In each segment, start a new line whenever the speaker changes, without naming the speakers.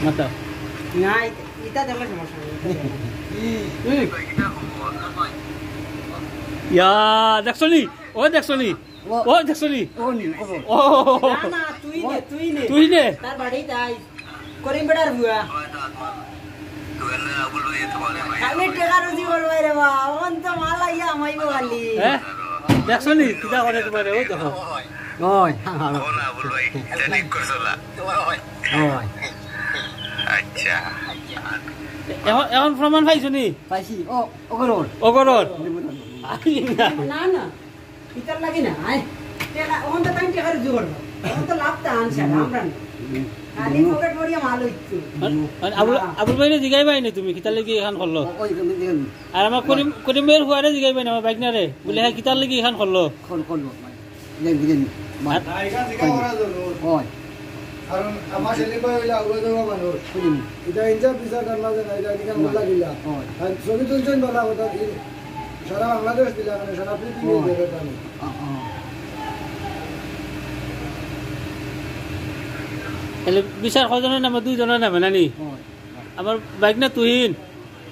মাতা
না এটা দেখলে সমস্যা নেই
ইয়া দেখছনি ও দেখছনি ও দেখছনি ও
না তুই
তুই নে
তার বাড়ি তাই করিম বেড়ার বুয়া খালি টেকা রুজি করবে রে বা ওখান তো মাল আইয়া আমাইব খালি
হ্যাঁ দেখছনি কিটা করে তোমার ওই দেখো
ওই
না বল ভাই এটা ঠিক করছলা
ওই
আচ্ছা
এখন প্রমাণ পাইছনি
পাইছি ও ওগরর
অগরর
না না ইতার লাগি না আই টেকা ওখান তো তাই টেকা রুজি করবে ওখান তো লাভটা আনছে আমরা না খালি পকেট ভরিয়া মাল হইতো
আবুল ভাইরে জিগাই পাইনি তুমি কিতার লাগি এখন করলো
ওই
আর আমার করিমের হুয়ারে জিগাই পাইনি আমার বাইকনারে বলে হ্যাঁ কিতার লাগি এখন করলো
কোন দেন ওই
কারণ আমার ছেলে কই হইলা ওই মানুষ এটা ইনজা পিসা করলা যে এটা কি কাম লাগিলা আর ছবি তুলছেন বলা কথা সারা বাংলাদেশ দিলা মানে সারা পৃথিবী দেখে তানি
তাহলে বিচার কজনের নামে দুইজনের নামে নানি আমার বাইক না তুহিন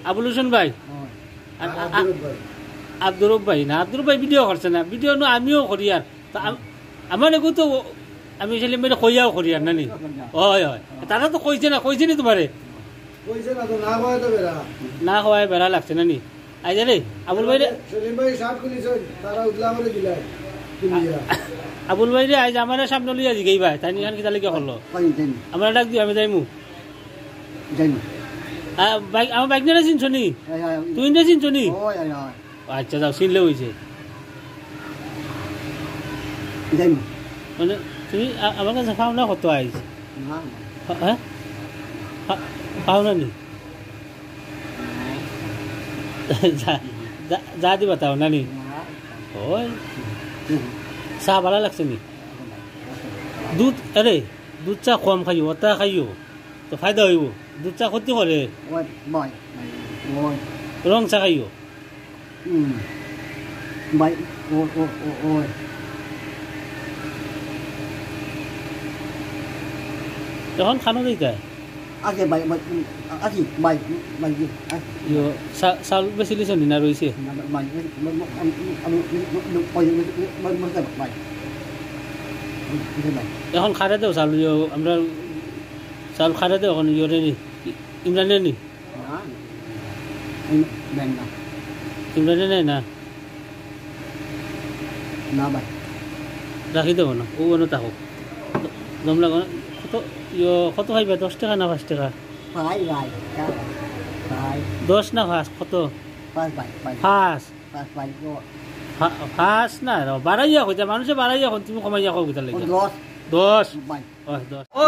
আবুল হোসেন ভাই আব্দুর ভাই না আব্দুর ভাই ভিডিও করছে না ভিডিও নো আমিও করি আর আমার এগো তো আমি ছেলে মেয়ে কইয়াও করি আর নানি হয় হয় তারা তো কইছে নি তোমারে
কইছে না তো না হয় তো বেরা
না হয় বেড়া লাগছে নানি আই রে আবুল ভাই
সেলিম ভাই শার্ট খুলিছে তারা উদলা করে দিলা
আবুল ভাই রে আজ আমার সামনে লইয়া জিগাই ভাই তাই নিখান কিতা লাগি করলো আমরা ডাক দিও আমি যাইমু আমার বাইক নিয়ে চিনছ নি তুই নিয়ে চিনছ নি আচ্ছা যাও চিনলে হয়েছে মানে তুমি আমার কাছে পাও না কত আইস হ্যাঁ পাও না নি যা দিবা তাও নানি ওই চাহ ভালো লাগছে নি দুধ আরে দুধ চা কম খাইও অতা খাইও তো ফায়দা হইব দুধ চা ক্ষতি করে রং চা খাইও এখন খানো দিতাই চাউল বেছি লিছ নি না রয়েছে এখন খারে দেও চাউল আমরা চাউল খারে দেও এখন ইয়ে নি ইমরানের নি ইমরানের নাই না রাখি দেবো না ও বনো তাহো দম লাগো না কত খাইবা 10 টাকা না 5 টাকা 10 না 5 কত 5 না বাড়াইয়া কইতা মানুষে বাড়াইয়া কোন তুমি কমাইয়া কও কিতা লাগি 10 ও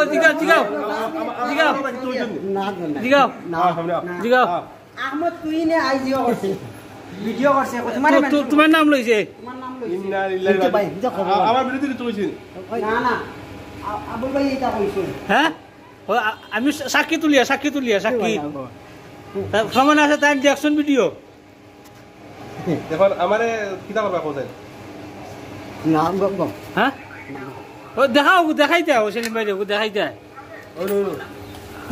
জিগাও
আহমদ তুই নে আইজিও করছে ভিডিও করছে
তোমার নাম লইছে
ইন্না লিল্লাহি ভাই আমার বিরুদ্ধে কিছু কইছেন
না আবুল ভাই এটা কইছে
হ্যাঁ আমি সাক্ষী তুলিয়া সাক্ষী সমান আছে তার রিঅ্যাকশন ভিডিও
এখন আমারে কিটা করবা কোথায়
হ্যাঁ ও দেখাই দাও সেলিম ভাই দেখাই দেয়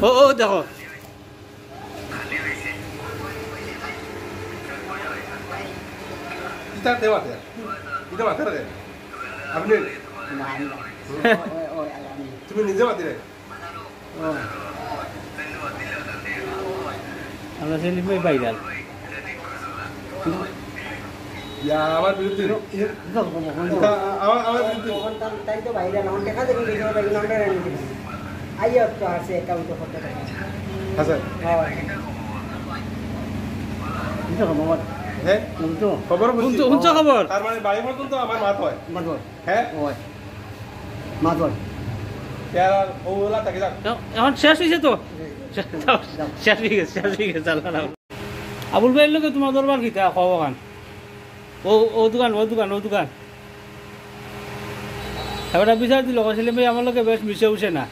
ও দেখো
কিটা দেওয়াতে কিটা মাথা রে আপনি তুমি নিজে মাতি রে
আমরা সেলিম ভাই ভাইরাল
ইয়া আমার বিরুদ্ধে আমার বিরুদ্ধে
তাই তো বাইরে না দেখা দেখি ভিডিও লাগি নাম্বার এনে আইয়া তো আছে অ্যাকাউন্ট করতে
হাসান
হ্যাঁ
হ্যাঁ খবর বলছি
শুনছো খবর
তার মানে বাড়ি মতন তো আমার মাত হয় হ্যাঁ यार ওলা তাকে যাক
এখন শেষ হইছে তো শেষ হয়ে গেছে আবুল ভাইয়ের লোকে তোমার দরবার কিতা খাওয়া খান ও দোকান এবার বিচার দিল ছেলে মেয়ে আমার লোকে বেশ মিশে উঠে না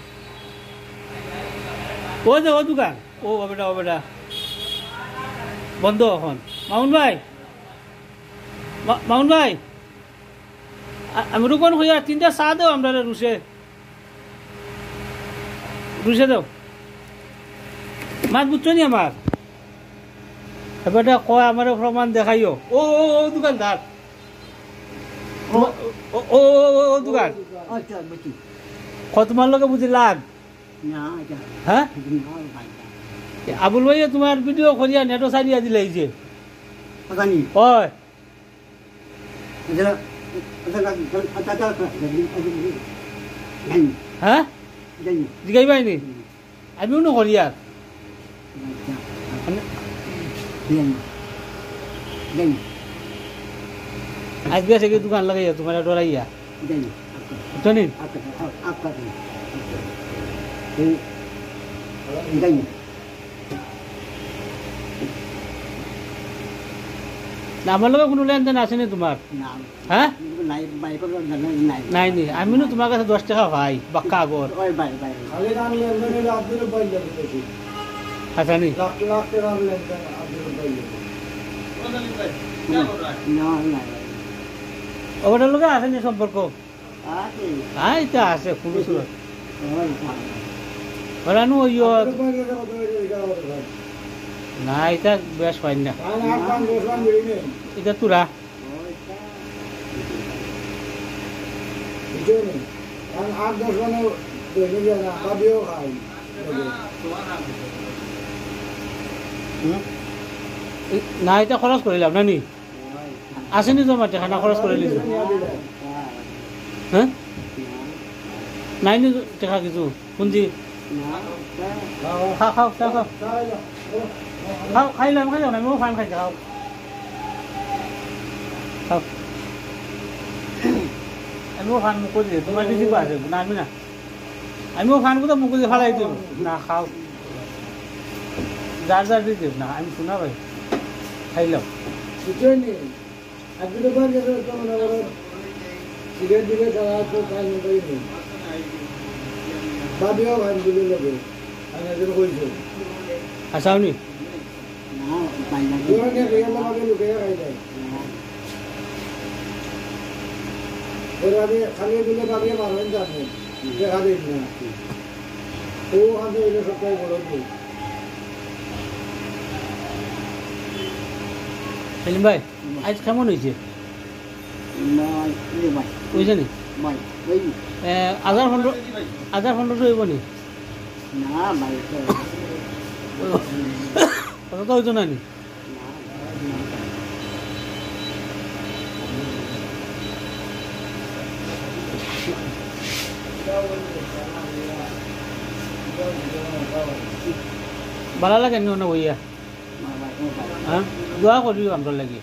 ও দোকান ও বেটা বন্ধ এখন মামুন ভাই আমি রুকন হইয়া 3টা চা দেও আমরা রুষে বুঝে দাও মাছ বুঝছো নি আমার এবারে কয় আমার প্রমাণ দেখাইও ও ও ও দোকানদার ও ও ও দোকান
আচ্ছা বুঝি
কত তোমার লোকে বুঝি লাগ
না এটা
হ্যাঁ
না ভাই
আবুল ভাইয়া তোমার ভিডিও করিয়া নেটো সারিয়া দিলে এই যে
কথা নি
ওই
এটা এটা জানি
হ্যাঁ
জানি
জিগাই পাইনি আমিও নো করিয়া
জানি জানি
আজকে থেকে দোকান লাগাইয়া তোমার ডরাইয়া
জানি
জানি
आपका জানি
না আমার লগে কোনো লেনদেন আসেনি তোমার
না
হ্যাঁ
নাই বাই করে নাই
নাই নি আমি নো তোমার কাছে 10 টাকা ভাই বাক্কা আগর
ওই বাই বাই
খালি রান লেনদেন হলে আব্দুল ভাই যাবে বেশি
আচ্ছা নি
লাখ লাখ টাকার লেনদেন আব্দুল ভাই যাবে
না না
ওটার লগে আসেনি সম্পর্ক
আছে
আইতা আছে কোনো সুরত
ওই
ওরা নো ইয়ো
আব্দুল ভাই যাবে কত টাকা কত ভাই
না এটা বেশ পাই না
আমি আর পাঁচ দশ মান মিলি নেই
এটা তুরা
বুঝছো নি আমি 8-10 মানে দেনে যারা ভাবিও খাই
না এটা খরচ করিলাম না নি আসেনি জমা টাকা না খরচ করে লিছো হ্যাঁ নাই নি টাকা কিছু পুঞ্জি খাও খাও খাও খাও খাও খাইলাম খাইলাম না আমিও ফান খাইতে খাও খাও আমিও ফান মুখ দিয়ে তোমার বেশি আছে না আমি না আমিও ফান কোথাও মুখ দিয়ে ফালাই দিব না খাও যার যার দিয়ে দেব না আমি শোনা ভাই খাইলাম
বুঝছো নি আব্দুল ভাই যাবে তো মনে করো সিগারেট দিবে তারা তো খাই না পাই নি ভাবিও খাই দিলে লাগে আমি এদের কইছো
আসাও নি
না বাই না
দুটো নিয়ে গিয়ে আমাকে লুকে খাই দেয় এর আগে খালি দিলে ভাবিয়ে মারবেন জানে দেখা দিন না ও হাতে এলে সবটাই বড় দিই
সেলিম ভাই আজ কেমন হয়েছে
বাই বাই
বুঝছে নি
বাই ওই
1500 হইব নি
না বাই
কথা তো হইতো না নি ভালো লাগে নি না বইয়া হ্যাঁ দোয়া করিও আমরা লাগি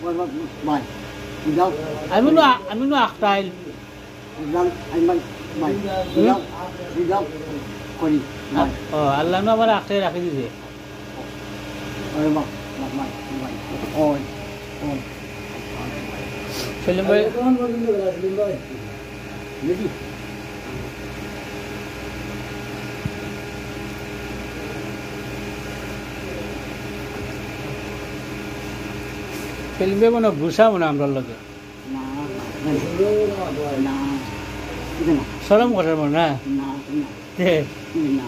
বাই যাও
আমি নো আখটাইল
যাও আই বাই বাই যাও যাও করি বাই
ও আল্লাহ নো আমার আখটাই রাখি দিছে
ওই বাই বাই বাই ওই ওই
সেলিম ভাই
কোন পর্যন্ত রাখলেন ভাই
দেখি
সেলিম ভাই মনে ঘুষাবো না আমরা লগে
না না এটা না
সরম করার মনে না
না
তে
না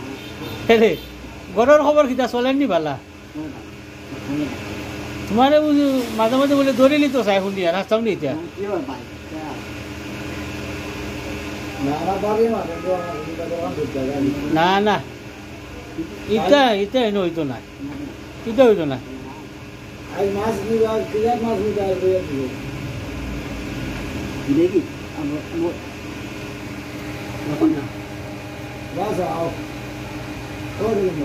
হেরে গরর খবর কিতা চলেননি বালা তোমারে বুঝি মাঝে মাঝে বলে ধরে নিত চাই শুনি আর রাস্তাও নি এতিয়া
কি হয় বাই
না না ভাবি মারবেন তো আমার এটা দোকান ঢুকতে যাবে
না না ইটা এনে হইতো না ইটা হইতো না
আই মাছ নিবা ক্লিয়ার মাছ নিবা আর বইয়া দিবে
দেখি আমরা এখন না
বাস আও কোন দিন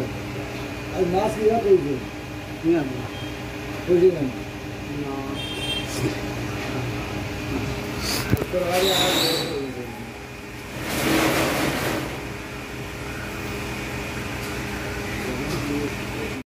আই মাছ নিবা কইছে
কি হবে
বুঝি না
না
তো আরে